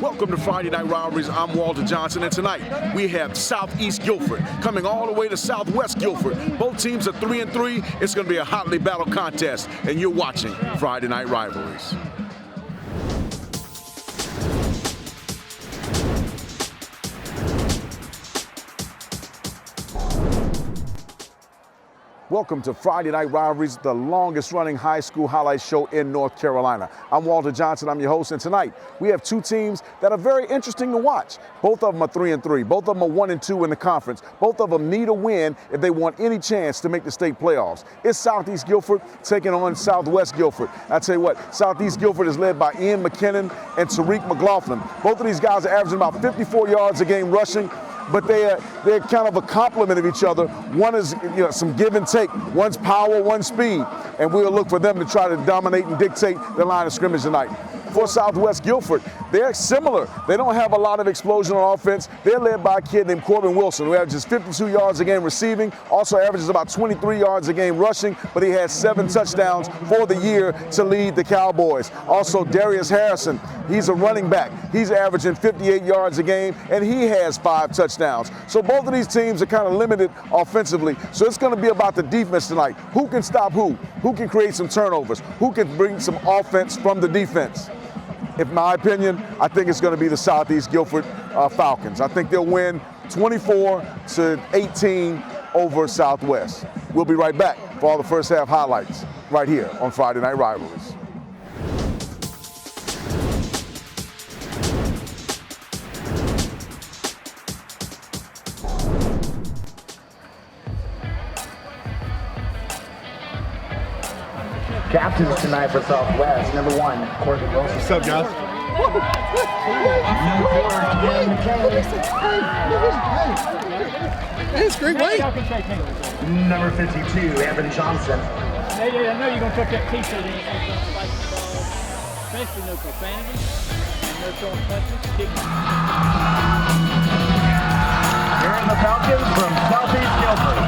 Welcome to Friday Night Rivalries. I'm Walter Johnson, and tonight we have Southeast Guilford coming all the way to Southwest Guilford. Both teams are 3-3. It's going to be a hotly battled contest, and you're watching Friday Night Rivalries. Welcome to Friday Night Rivalries, the longest running high school highlight show in North Carolina. I'm Walter Johnson, I'm your host, and tonight we have two teams that are very interesting to watch. Both of them are 3-3. Both of them are 1-2 in the conference. Both of them need a win if they want any chance to make the state playoffs. It's Southeast Guilford taking on Southwest Guilford. I tell you what, Southeast Guilford is led by Ian McKinnon and Tariq McLaughlin. Both of these guys are averaging about 54 yards a game rushing, but they're kind of a complement of each other. One is some give and take. One's power, one's speed. And we'll look for them to try to dominate and dictate the line of scrimmage tonight. For Southwest Guilford, they're similar. They don't have a lot of explosion on offense. They're led by a kid named Corbin Wilson, who averages 52 yards a game receiving, also averages about 23 yards a game rushing, but he has 7 touchdowns for the year to lead the Cowboys. Also, Darius Harrison, he's a running back. He's averaging 58 yards a game, and he has 5 touchdowns. So both of these teams are kind of limited offensively. So it's going to be about the defense tonight. Who can stop who? Who can create some turnovers? Who can bring some offense from the defense? In my opinion, I think it's going to be the Southeast Guilford Falcons. I think they'll win 24-18 over Southwest. We'll be right back for all the first half highlights right here on Friday Night Rivalries. Captains tonight for Southwest, number 1, Corbin Wilson. What's up, guys? It's great weight. Number 52, Evan Johnson. I know you're going to put that t-shirt in, especially no profanity, and no throwing punches, kicking. Here are the Falcons from Southeast Guilford.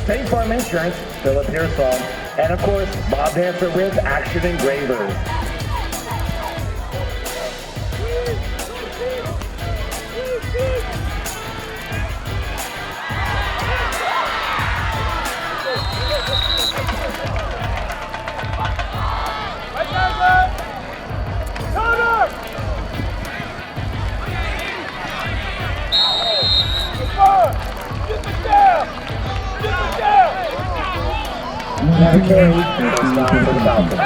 State Farm Insurance, Philip Pearsall, and of course, Bob Dancer with Action Engravers. Another carry, first down for the Falcons.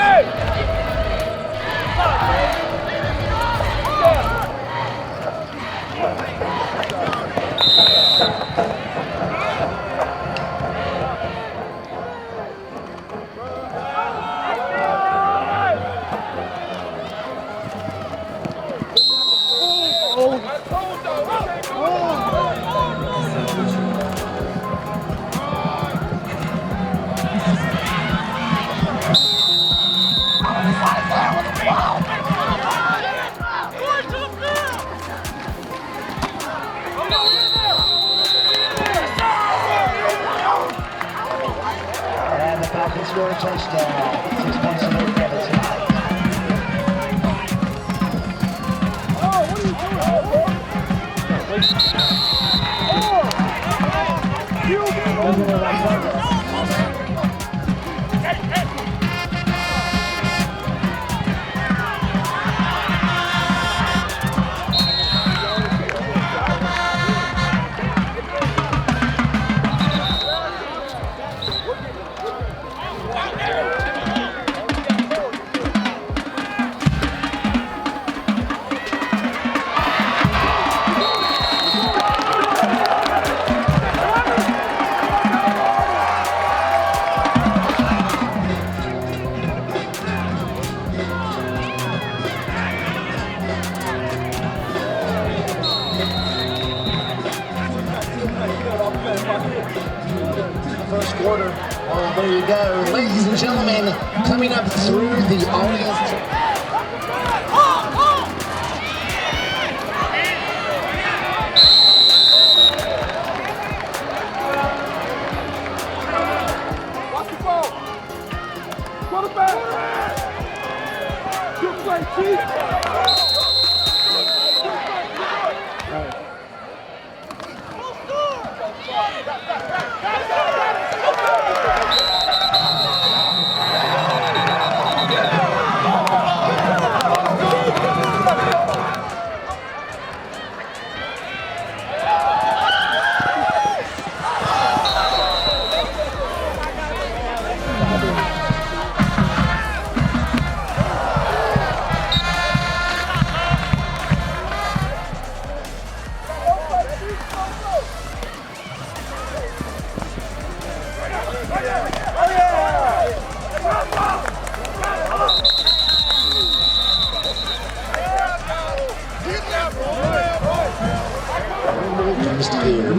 And the Falcons score a touchdown. 6 points in the credit tonight. first quarter. Well, there you go. Ladies and gentlemen, coming up through the audience.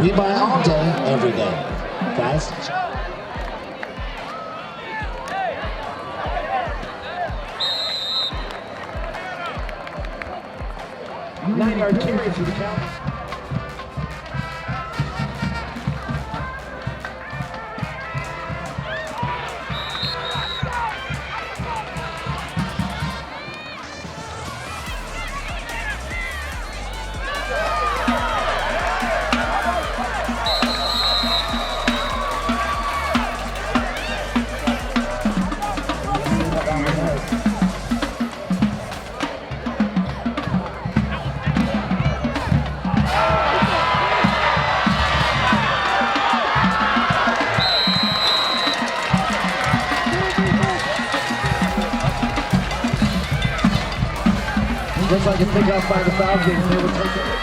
We buy all day, every day. Guys? 9-yard carry for the count. Looks like a pickup by the Falcons. They will take it.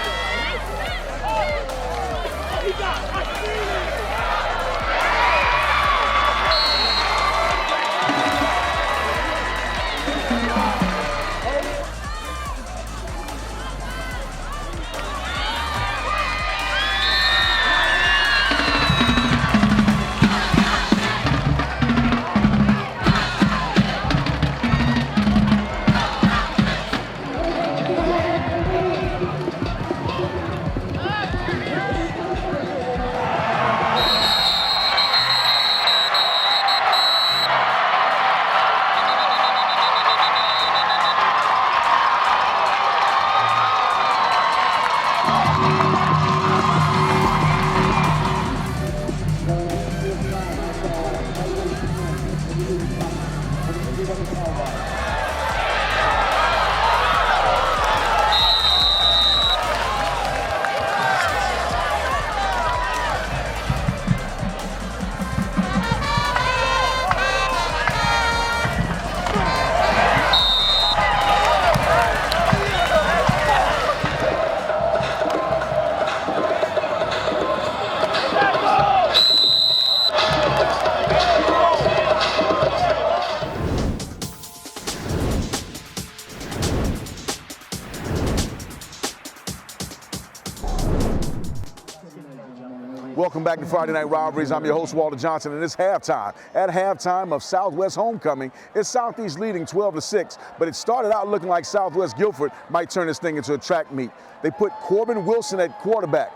Welcome back to Friday Night Rivalries. I'm your host, Walter Johnson, and it's halftime. At halftime of Southwest homecoming, it's Southeast leading 12-6, but it started out looking like Southwest Guilford might turn this thing into a track meet. They put Corbin Wilson at quarterback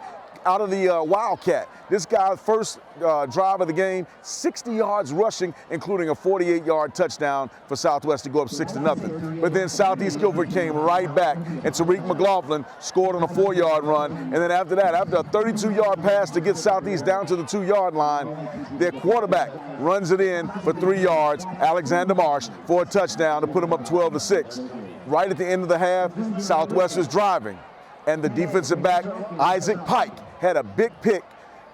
out of the Wildcat. This guy, first drive of the game, 60 yards rushing, including a 48-yard touchdown for Southwest to go up 6-0. But then Southeast Guilford came right back, and Tariq McLaughlin scored on a 4-yard run. And then after that, after a 32-yard pass to get Southeast down to the 2-yard line, their quarterback runs it in for 3 yards, Alexander Marsh, for a touchdown to put them up 12-6. Right at the end of the half, Southwest was driving, and the defensive back, Isaac Pike, had a big pick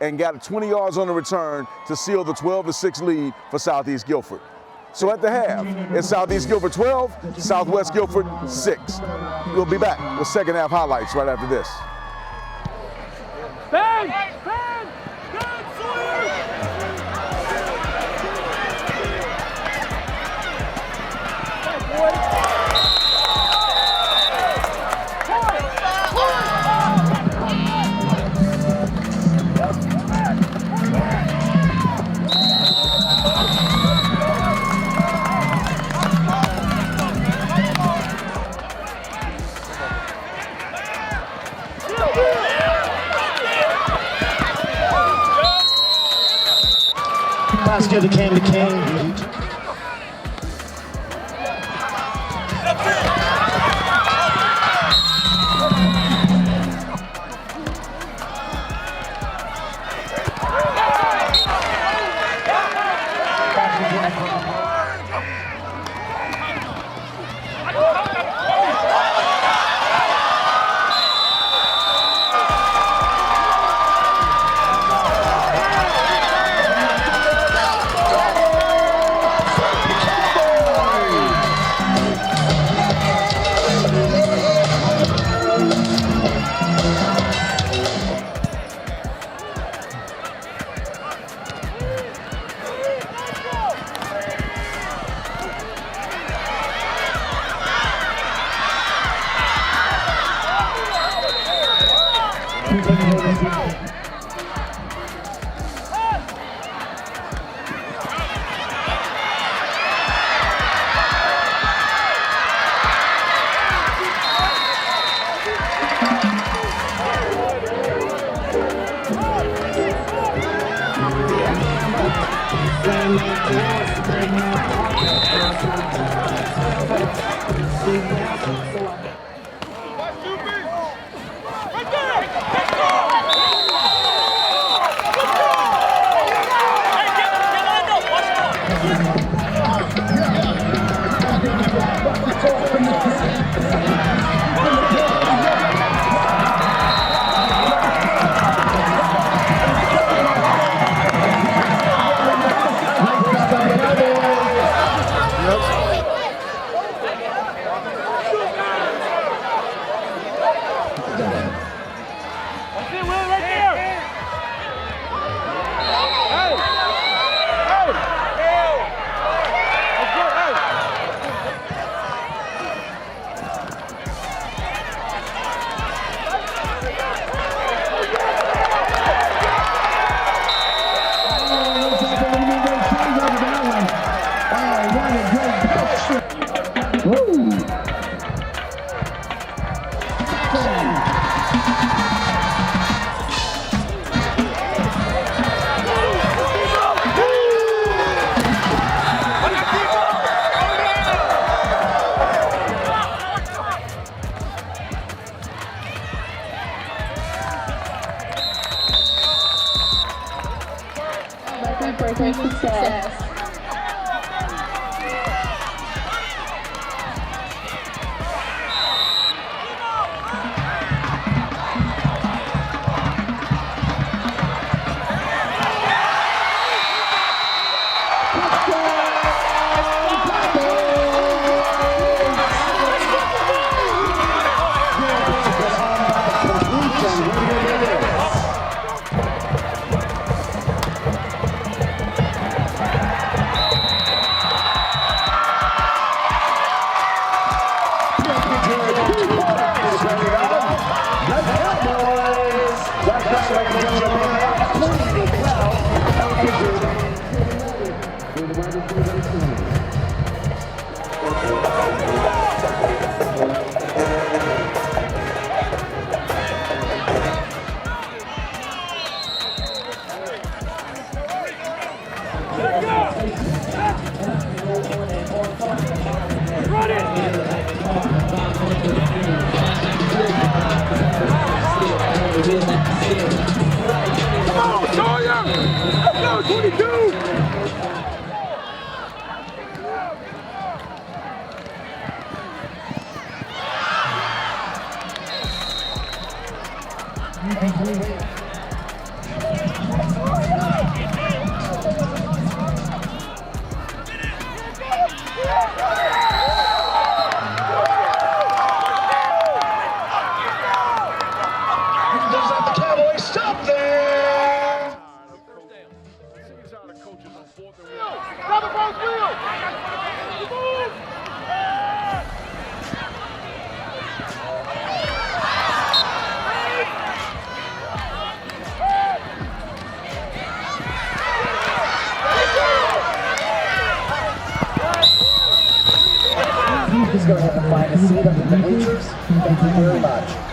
and got 20 yards on the return to seal the 12-6 lead for Southeast Guilford. So at the half, it's Southeast Guilford 12, Southwest Guilford 6. We'll be back with second half highlights right after this. Bang! Bang! Good, Sawyer! Pass give the king to King. Great success. He's going to have to find a seat under the bleachers. Thank you very much.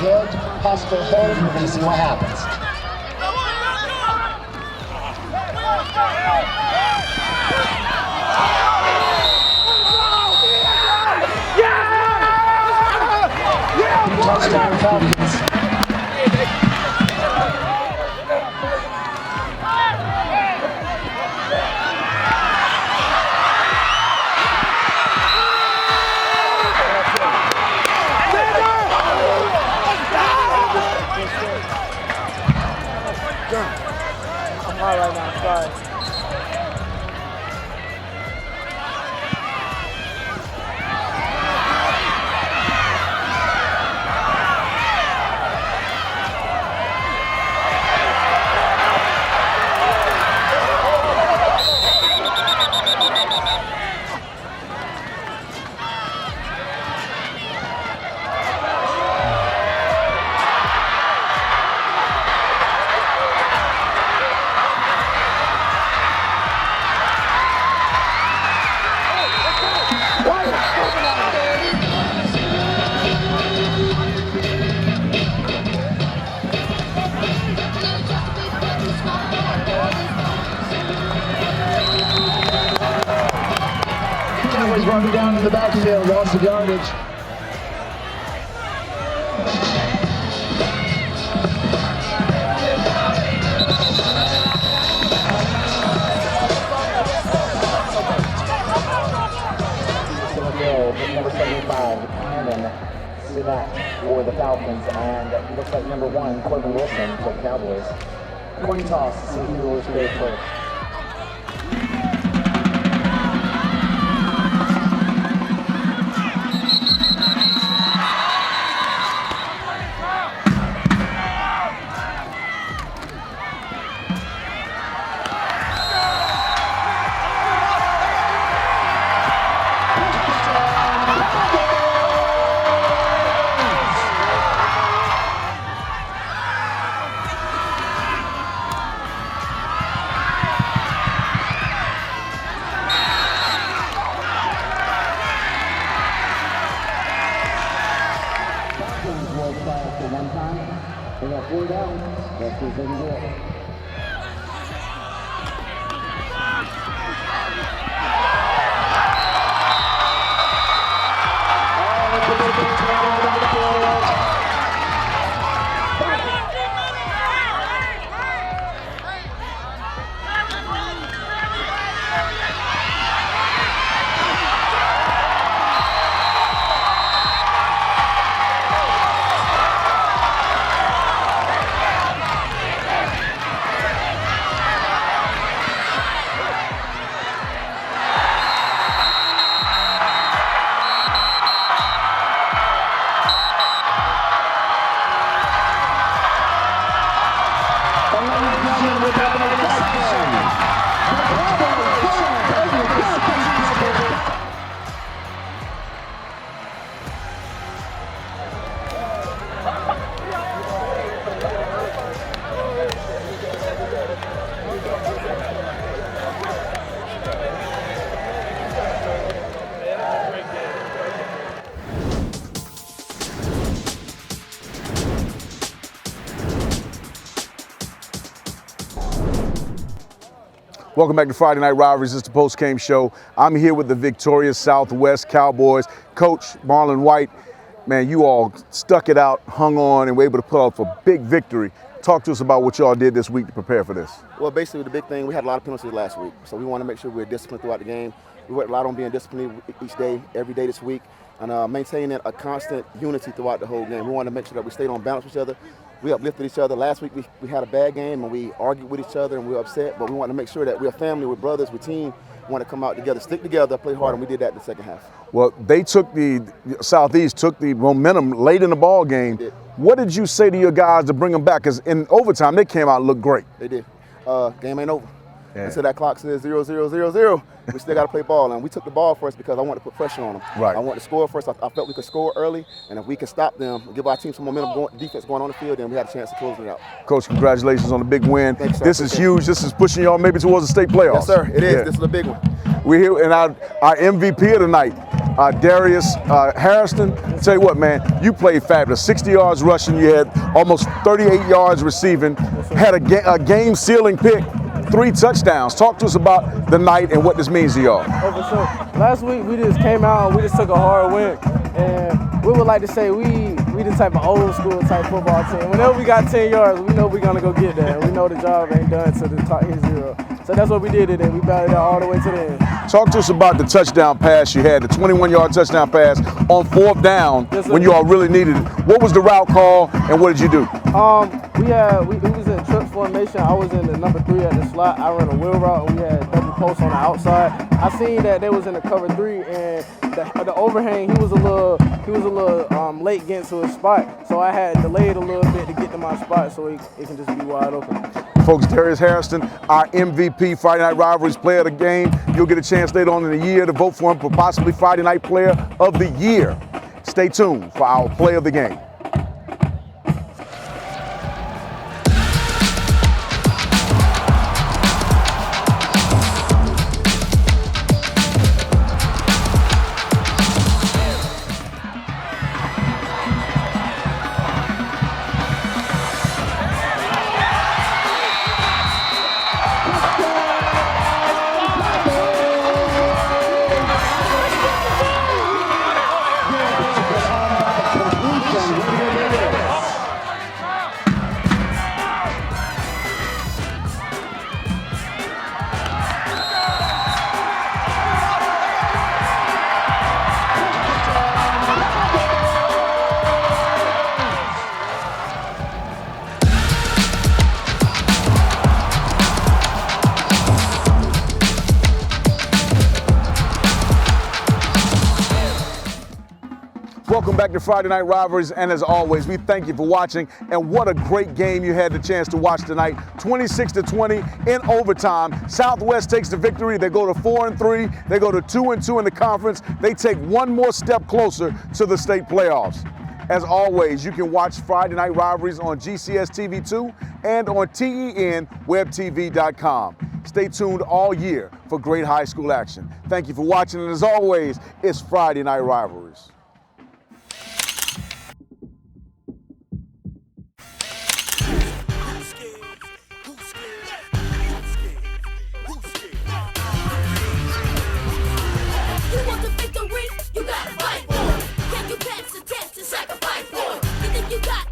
good possible hold. We're going to see what happens. Touchdown Falcons. I'm high right now, sorry. Was running down in the backfield, lost the yardage. Number 75, Cannon Sinak for the Falcons, and it looks like number 1, Corbin Wilson for the Cowboys. Coin toss, see who goes first. They got 4 down. That's what they can do. Welcome back to Friday Night Rivalries. It's the post-game show. I'm here with the victorious Southwest Cowboys. Coach Marlon White, man, you all stuck it out, hung on, and were able to pull off a big victory. Talk to us about what y'all did this week to prepare for this. Well, basically the big thing, we had a lot of penalties last week, so we want to make sure we're disciplined throughout the game. We worked a lot on being disciplined each day, every day this week, and maintaining a constant unity throughout the whole game. We want to make sure that we stayed on balance with each other. We uplifted each other. Last week we had a bad game and we argued with each other and we were upset, but we want to make sure that we're family, we're brothers, we're team. We want to come out together, stick together, play hard, and we did that in the second half. Well, they took Southeast took the momentum late in the ball game. What did you say to your guys to bring them back? Because in overtime, they came out and looked great. They did. Game ain't over. Yeah. Until that clock says 0-0-0-0, we still got to play ball. And we took the ball first because I wanted to put pressure on them. Right. I wanted to score first. I felt we could score early, and if we could stop them, give our team some momentum, defense going on the field, then we had a chance to close it out. Coach, congratulations on the big win. Thanks, sir. This is huge. This is pushing y'all maybe towards the state playoffs. Yes, sir. It is. Yeah. This is a big one. We're here, and our MVP of the night, Darius Harrison. Tell you what, man, you played fabulous. 60 yards rushing, you had almost 38 yards receiving, had a game-sealing pick, 3 touchdowns. Talk to us about the night and what this means to y'all. Oh, for sure. Last week we just came out and we just took a hard win, and we would like to say we the type of old school type football team. Whenever we got 10 yards, we know we're gonna go get that. We know the job ain't done till the clock hits 0. So that's what we did today. We battled it out all the way to the end. Talk to us about the touchdown pass you had, the 21-yard touchdown pass on 4th down when you all really needed it. What was the route call and what did you do? We was in trips formation. I was in the number 3 at the slot. I ran a wheel route and we had double post on the outside. I seen that they was in the cover 3 and the overhang, he was a little late getting to his spot. So I had delayed a little bit to get to my spot so it can just be wide open. Folks, Darius Harrison, our MVP Friday Night Rivalries player of the game. You'll get a chance later on in the year to vote for him for possibly Friday Night Player of the Year. Stay tuned for our play of the game. Welcome back to Friday Night Rivalries, and as always, we thank you for watching, and what a great game you had the chance to watch tonight. 26-20 in overtime. Southwest takes the victory. They go to 4-3. They go to 2-2 in the conference. They take one more step closer to the state playoffs. As always, you can watch Friday Night Rivalries on GCS TV2 and on TENWebTV.com. Stay tuned all year for great high school action. Thank you for watching, and as always, it's Friday Night Rivalries. You gotta fight for it. Can you pass the test and sacrifice for it? You think you got